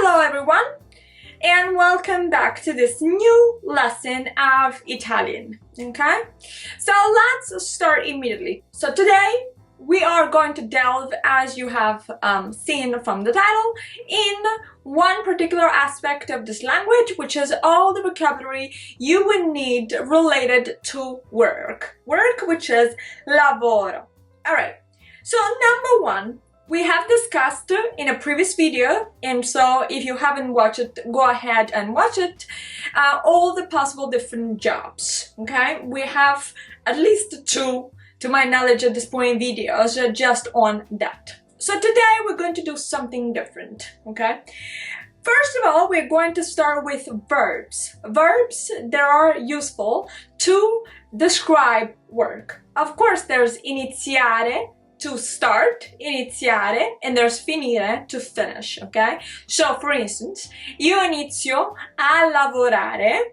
Hello everyone, and welcome back to this new lesson of Italian, okay? So let's start immediately. So today we are going to delve, as you have seen from the title, in one particular aspect of this language, which is all the vocabulary you would need related to work, which is lavoro. All right, so number one, we have discussed in a previous video, and so if you haven't watched it, go ahead and watch it, all the possible different jobs, okay? We have at least two, to my knowledge at this point, videos just on that. So today we're going to do something different, okay? First of all, we're going to start with verbs. Verbs that are useful to describe work. Of course, there's iniziare, to start, iniziare, and there's finire, to finish, okay? So, for instance, io inizio a lavorare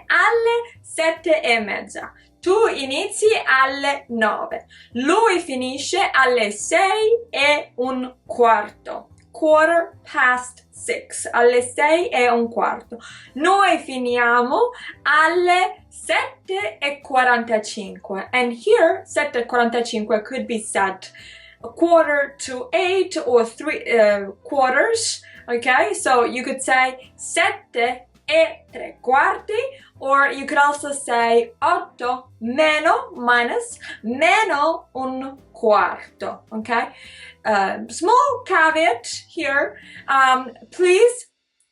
alle 7:30. Tu inizi alle 9. Lui finisce alle 6:15. 6:15, alle 6:15. Noi finiamo alle 7:45. And here, 7:45 could be said 7:45 or 3 quarters. Okay, so you could say 7:75, or you could also say 8 minus meno un quarto. Okay, small caveat here, please.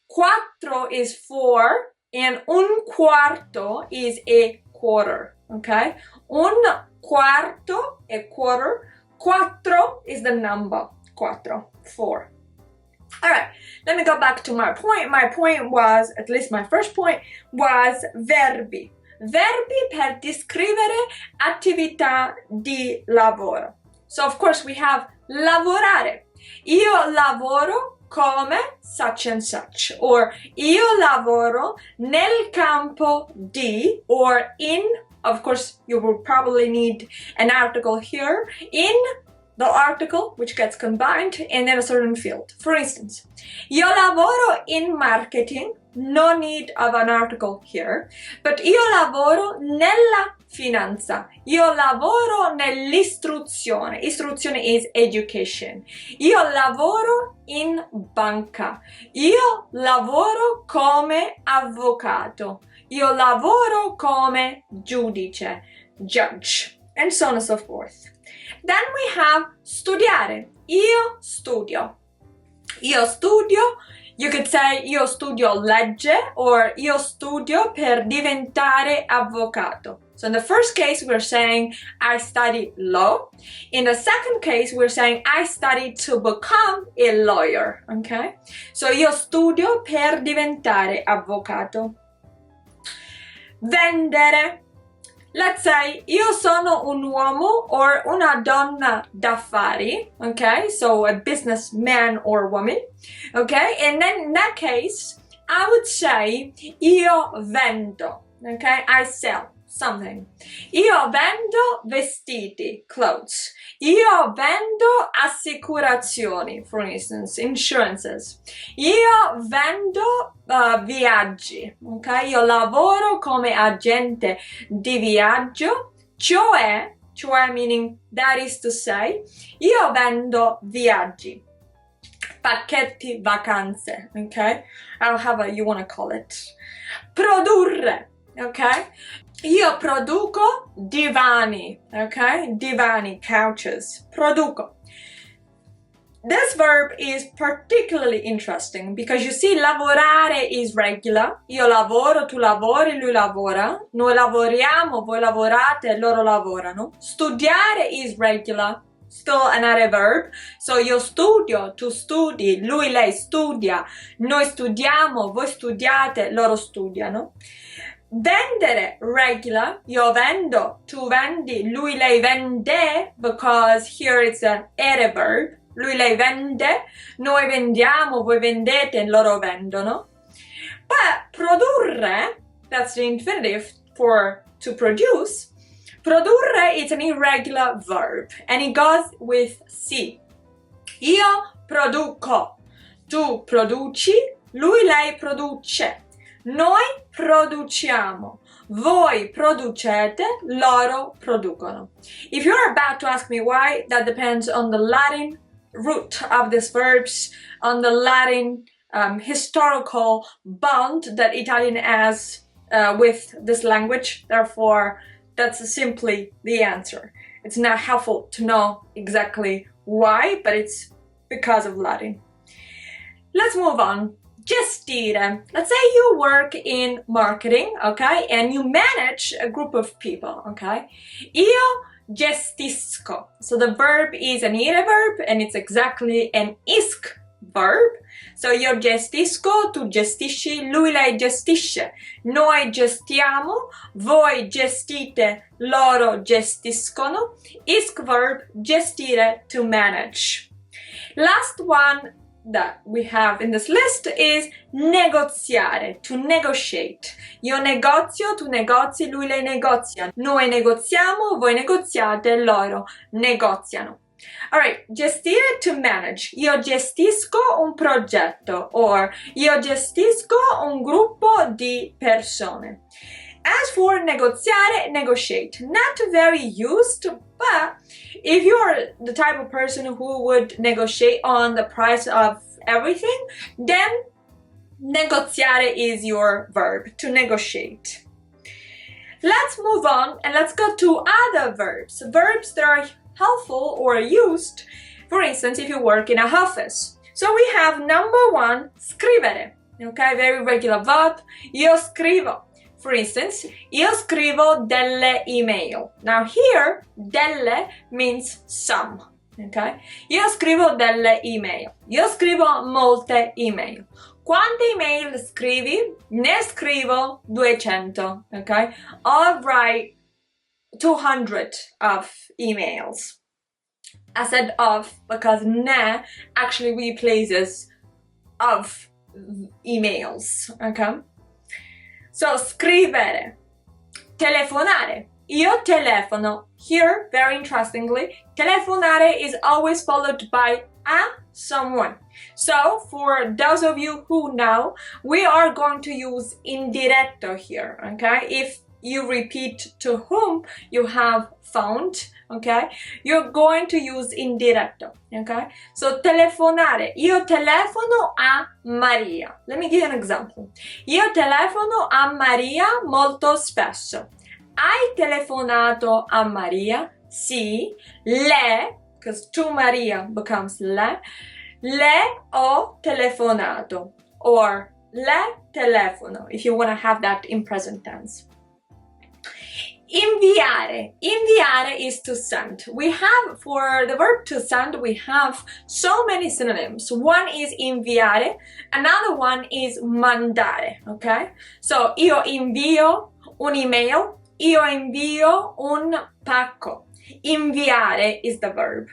4 is 4 and un quarto is a quarter. Okay, un quarto a quarter. 4 is the number 4. All right, let me go back to my point. My point was, at least my first point, was verbi. Verbi per descrivere attività di lavoro. So, of course, we have lavorare. Io lavoro come such and such. Or io lavoro nel campo di, or in. Of course, you will probably need an article here. In the article, which gets combined, and then a certain field. For instance, io lavoro in marketing, no need of an article here, but io lavoro nella finanza, io lavoro nell'istruzione, istruzione is education, io lavoro in banca, io lavoro come avvocato, io lavoro come giudice, judge, and so on and so forth. Then we have studiare. Io studio. Io studio, you could say io studio legge, or io studio per diventare avvocato. So in the first case, we're saying I study law. In the second case, we're saying I study to become a lawyer, okay? So io studio per diventare avvocato. Vendere. Let's say io sono un uomo or una donna d'affari, okay? So a businessman or woman, okay? And then in that case, I would say io vendo, okay? I sell something. Io vendo vestiti, clothes. Io vendo assicurazioni, for instance, insurances. Io vendo viaggi, ok? Io lavoro come agente di viaggio, cioè meaning that is to say, io vendo viaggi, pacchetti vacanze, ok? However you want to call it. Produrre, ok? Io produco divani, okay? Divani, couches. Produco. This verb is particularly interesting because you see, lavorare is regular. Io lavoro, tu lavori, lui lavora. Noi lavoriamo, voi lavorate, loro lavorano. Studiare is regular. Still another verb. So io studio, tu studi, lui, lei studia. Noi studiamo, voi studiate, loro studiano. Vendere, regular. Io vendo, tu vendi, lui, lei vende, because here it's an ere verb. Lui, lei vende, noi vendiamo, voi vendete, loro vendono. But produrre, that's the infinitive for to produce. Produrre is an irregular verb, and it goes with si. Io produco. Tu produci, lui, lei produce. Noi produciamo. Voi producete, loro producono. If you're about to ask me why, that depends on the Latin root of these verbs, on the Latin historical bond that Italian has with this language. Therefore, that's simply the answer. It's not helpful to know exactly why, but it's because of Latin. Let's move on. Gestire. Let's say you work in marketing, okay, and you manage a group of people, okay. Io gestisco. So the verb is an ire verb and it's exactly an isc verb. So io gestisco, tu gestisci, lui, lei gestisce. Noi gestiamo, voi gestite, loro gestiscono. Isc verb, gestire, to manage. Last one that we have in this list is negoziare, to negotiate. Io negozio, tu negozi, lui, lei negozia. Noi negoziamo, voi negoziate, loro negoziano. Alright, gestire, to manage. Io gestisco un progetto, or io gestisco un gruppo di persone. As for negoziare, negotiate. Not very used, but if you're the type of person who would negotiate on the price of everything, then negoziare is your verb, to negotiate. Let's move on and let's go to other verbs. Verbs that are helpful or used, for instance, if you work in a office. So we have number one, scrivere. Okay, very regular verb. Io scrivo. For instance, io scrivo delle email. Now here, delle means some, okay? Io scrivo delle email. Io scrivo molte email. Quante email scrivi? Ne scrivo 200, okay? I'll write 200 of emails. I said of because ne actually replaces of emails, okay? So, scrivere, telefonare. Io telefono. Here, very interestingly, telefonare is always followed by a someone. So, for those of you who know, we are going to use indiretto here, okay? If you repeat to whom you have phoned, okay? You're going to use indiretto, okay? So, telefonare. Io telefono a Maria. Let me give you an example. Io telefono a Maria molto spesso. Hai telefonato a Maria? Sì. Le, because to Maria becomes le ho telefonato. Or le telefono, if you want to have that in present tense. Inviare. Inviare is to send. We have, for the verb to send, we have so many synonyms. One is inviare, another one is mandare, okay? So, io invio un'email, io invio un pacco. Inviare is the verb.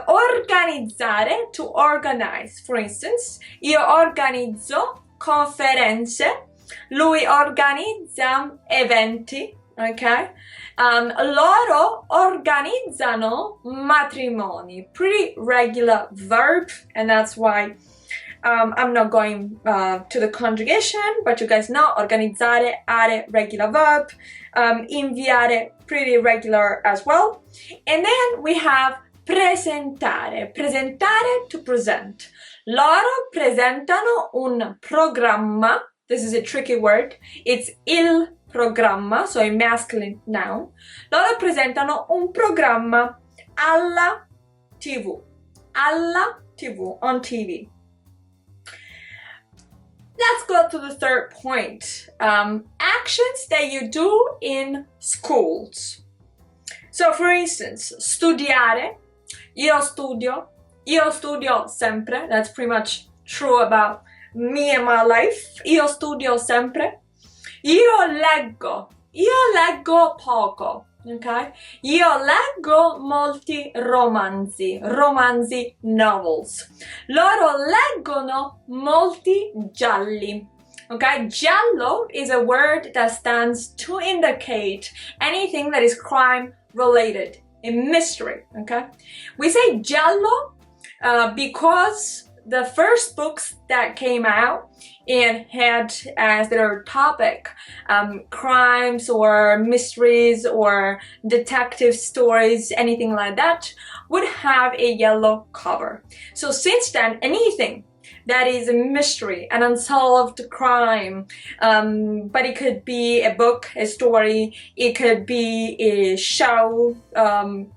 Organizzare, to organize. For instance, io organizzo conferenze, lui organizza eventi. Okay, loro organizzano matrimoni. Pretty regular verb, and that's why I'm not going to the conjugation, but you guys know organizzare, are regular verb, inviare, pretty regular as well. And then we have presentare. Presentare, to present. Loro presentano un programma. This is a tricky word. It's il programma, so a masculine noun. Loro presentano un programma alla TV. Alla TV, on TV. Let's go to the third point. Actions that you do in schools. So, for instance, studiare. Io studio sempre. That's pretty much true about me and my life. Io studio sempre. Io leggo poco, ok? Io leggo molti romanzi, novels. Loro leggono molti gialli, ok? Giallo is a word that stands to indicate anything that is crime related, a mystery, okay? We say giallo because the first books that came out and had as their topic crimes or mysteries or detective stories, anything like that, would have a yellow cover. So since then, anything that is a mystery, an unsolved crime, but it could be a book, a story, it could be a show,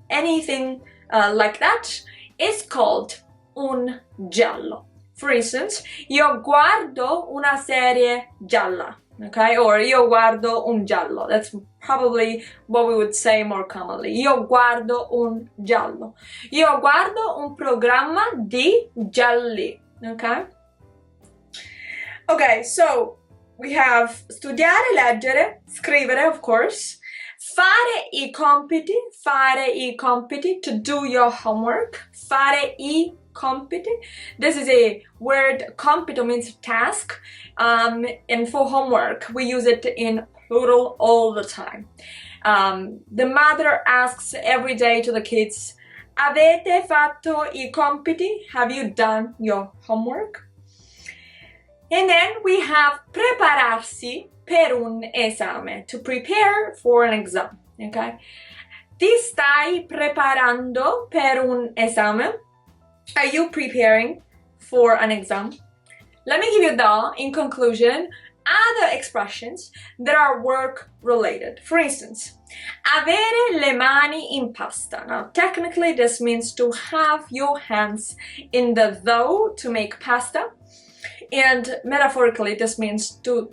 anything like that, is called un giallo. For instance, io guardo una serie gialla, okay? Or io guardo un giallo. That's probably what we would say more commonly. Io guardo un giallo. Io guardo un programma di gialli, okay? Okay, so we have studiare, leggere, scrivere, of course. Fare i compiti, to do your homework. Fare i compiti. This is a word, compito means task, and for homework we use it in plural all the time. The mother asks every day to the kids, avete fatto i compiti? Have you done your homework? And then we have prepararsi per un esame, to prepare for an exam, okay? Ti stai preparando per un esame? Are you preparing for an exam? Let me give you, in conclusion, other expressions that are work-related. For instance, avere le mani in pasta. Now, technically, this means to have your hands in the dough to make pasta. And metaphorically, this means to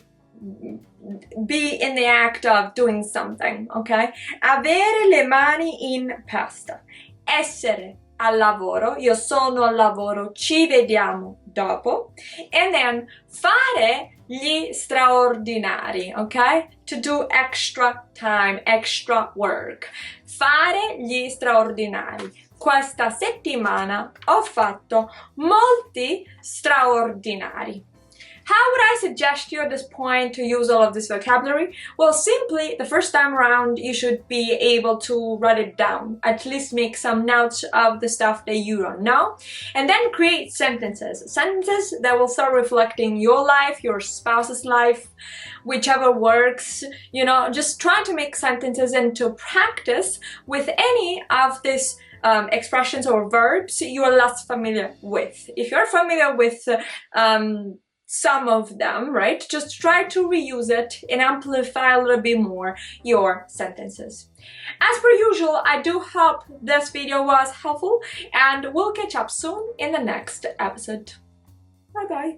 be in the act of doing something, okay? Avere le mani in pasta. Essere al lavoro. Io sono al lavoro. Ci vediamo dopo. And then fare gli straordinari, okay? To do extra time, extra work. Fare gli straordinari. Questa settimana ho fatto molti straordinari. How would I suggest you at this point to use all of this vocabulary? Well, simply, the first time around, you should be able to write it down. At least make some notes of the stuff that you don't know. And then create sentences. Sentences that will start reflecting your life, your spouse's life, whichever works. You know, just try to make sentences and to practice with any of these expressions or verbs you are less familiar with. If you're familiar with some of them, right, just try to reuse it and amplify a little bit more your sentences. As per usual, I do hope this video was helpful, and we'll catch up soon in the next episode. Bye bye.